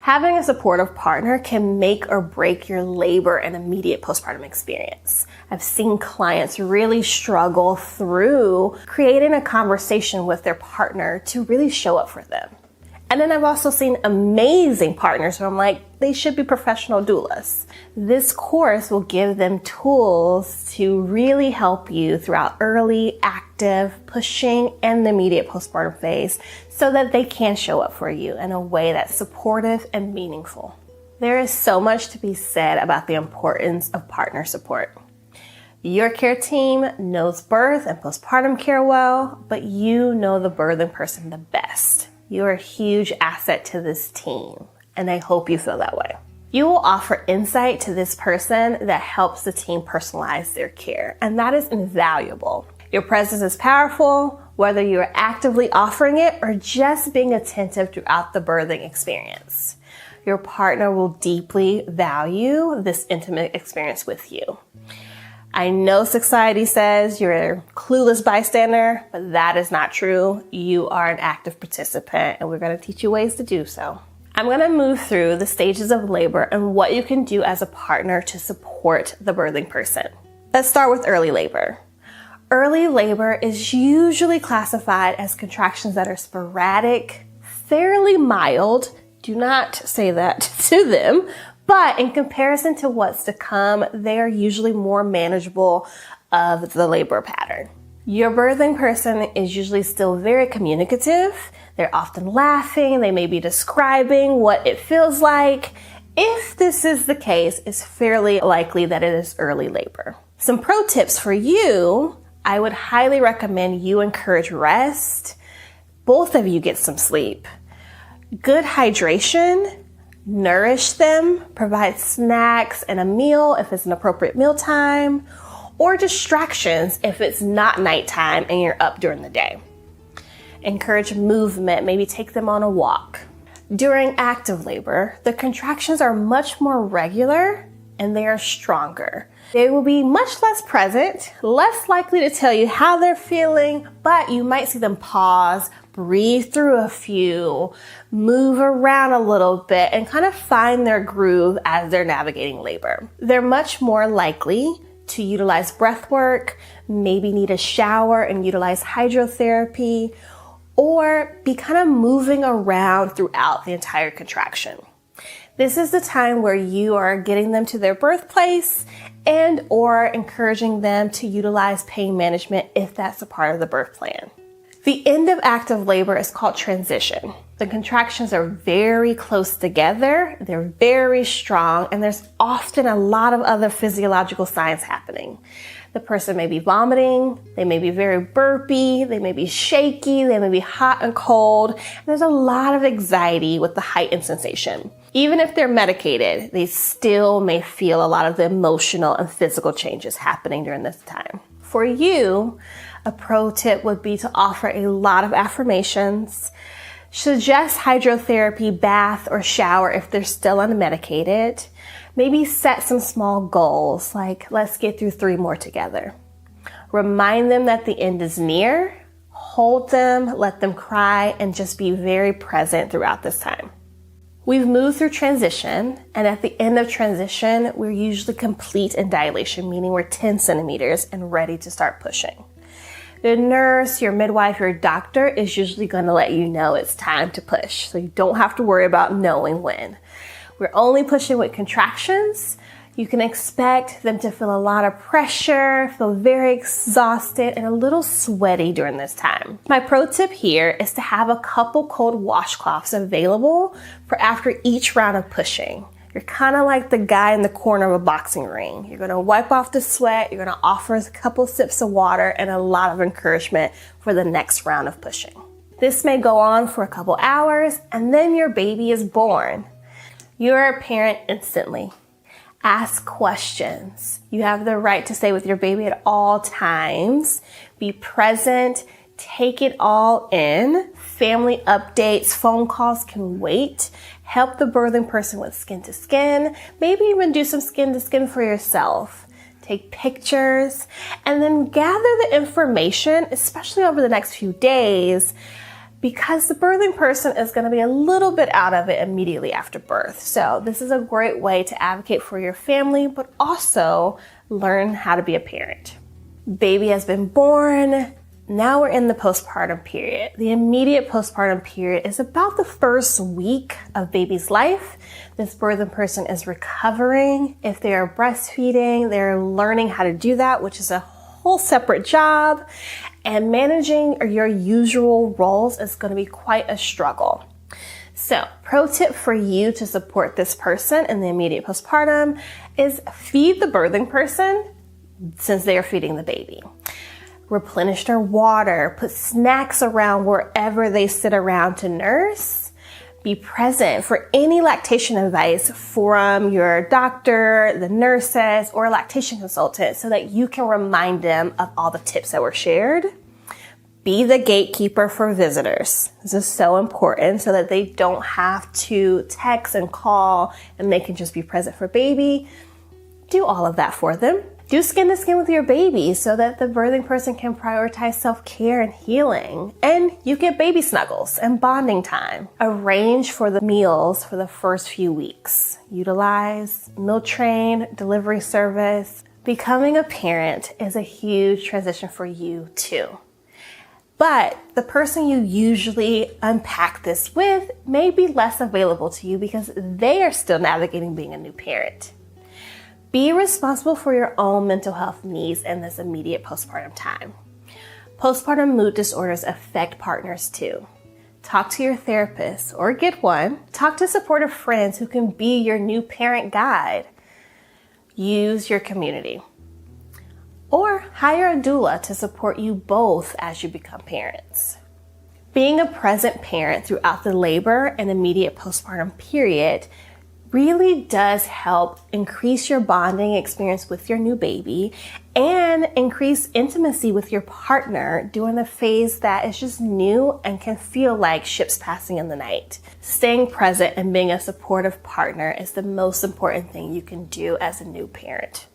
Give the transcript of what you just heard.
Having a supportive partner can make or break your labor and immediate postpartum experience. I've seen clients really struggle through creating a conversation with their partner to really show up for them. And then I've also seen amazing partners where I'm like, they should be professional doulas. This course will give them tools to really help you throughout early, active, pushing, and the immediate postpartum phase so that they can show up for you in a way that's supportive and meaningful. There is so much to be said about the importance of partner support. Your care team knows birth and postpartum care well, but you know the birthing person the best. You're a huge asset to this team, and I hope you feel that way. You will offer insight to this person that helps the team personalize their care, and that is invaluable. Your presence is powerful, whether you're actively offering it or just being attentive throughout the birthing experience. Your partner will deeply value this intimate experience with you. I know society says you're a clueless bystander, but that is not true. You are an active participant, and we're going to teach you ways to do so. I'm going to move through the stages of labor and what you can do as a partner to support the birthing person. Let's start with early labor. Early labor is usually classified as contractions that are sporadic, fairly mild. Do not say that to them. But in comparison to what's to come, they are usually more manageable of the labor pattern. Your birthing person is usually still very communicative. They're often laughing. They may be describing what it feels like. If this is the case, it's fairly likely that it is early labor. Some pro tips for you, I would highly recommend you encourage rest. Both of you get some sleep. Good hydration. Nourish them, provide snacks and a meal if it's an appropriate mealtime, or distractions if it's not nighttime and you're up during the day. Encourage movement, maybe take them on a walk. During active labor, the contractions are much more regular and they are stronger. They will be much less present, less likely to tell you how they're feeling, but you might see them pause, breathe through a few, move around a little bit, and kind of find their groove as they're navigating labor. They're much more likely to utilize breath work, maybe need a shower and utilize hydrotherapy, or be kind of moving around throughout the entire contraction. This is the time where you are getting them to their birthplace and or encouraging them to utilize pain management if that's a part of the birth plan. The end of active labor is called transition. The contractions are very close together, they're very strong, and there's often a lot of other physiological signs happening. The person may be vomiting, they may be very burpy, they may be shaky, they may be hot and cold, and there's a lot of anxiety with the heightened sensation. Even if they're medicated, they still may feel a lot of the emotional and physical changes happening during this time. For you, a pro tip would be to offer a lot of affirmations, suggest hydrotherapy, bath, or shower if they're still unmedicated. Maybe set some small goals, like let's get through 3 more together. Remind them that the end is near, hold them, let them cry, and just be very present throughout this time. We've moved through transition, and at the end of transition, we're usually complete in dilation, meaning we're 10 centimeters and ready to start pushing. The nurse, your midwife, your doctor is usually going to let you know it's time to push, so you don't have to worry about knowing when. We're only pushing with contractions. You can expect them to feel a lot of pressure, feel very exhausted, and a little sweaty during this time. My pro tip here is to have a couple cold washcloths available for after each round of pushing. You're kind of like the guy in the corner of a boxing ring. You're going to wipe off the sweat, you're going to offer a couple sips of water, and a lot of encouragement for the next round of pushing. This may go on for a couple hours, and then your baby is born. You're a parent instantly. Ask questions. You have the right to stay with your baby at all times. Be present. Take it all in. Family updates, phone calls can wait. Help the birthing person with skin to skin. Maybe even do some skin to skin for yourself. Take pictures and then gather the information, especially over the next few days. because the birthing person is going to be a little bit out of it immediately after birth. So this is a great way to advocate for your family, but also learn how to be a parent. Baby has been born. Now we're in the postpartum period. The immediate postpartum period is about the first week of baby's life. This birthing person is recovering. If they are breastfeeding, they're learning how to do that, which is a whole separate job. And managing your usual roles is going to be quite a struggle. So, pro tip for you to support this person in the immediate postpartum is feed the birthing person since they are feeding the baby. Replenish their water, put snacks around wherever they sit around to nurse. Be present for any lactation advice from your doctor, the nurses, or a lactation consultant so that you can remind them of all the tips that were shared. Be the gatekeeper for visitors. This is so important so that they don't have to text and call and they can just be present for baby. Do all of that for them. Do skin to skin with your baby so that the birthing person can prioritize self-care and healing. And you get baby snuggles and bonding time. Arrange for the meals for the first few weeks. Utilize meal train, delivery service. Becoming a parent is a huge transition for you too. But the person you usually unpack this with may be less available to you because they are still navigating being a new parent. Be responsible for your own mental health needs in this immediate postpartum time. Postpartum mood disorders affect partners too. Talk to your therapist or get one. Talk to supportive friends who can be your new parent guide. Use your community. Or hire a doula to support you both as you become parents. Being a present parent throughout the labor and immediate postpartum period really does help increase your bonding experience with your new baby and increase intimacy with your partner during a phase that is just new and can feel like ships passing in the night. Staying present and being a supportive partner is the most important thing you can do as a new parent.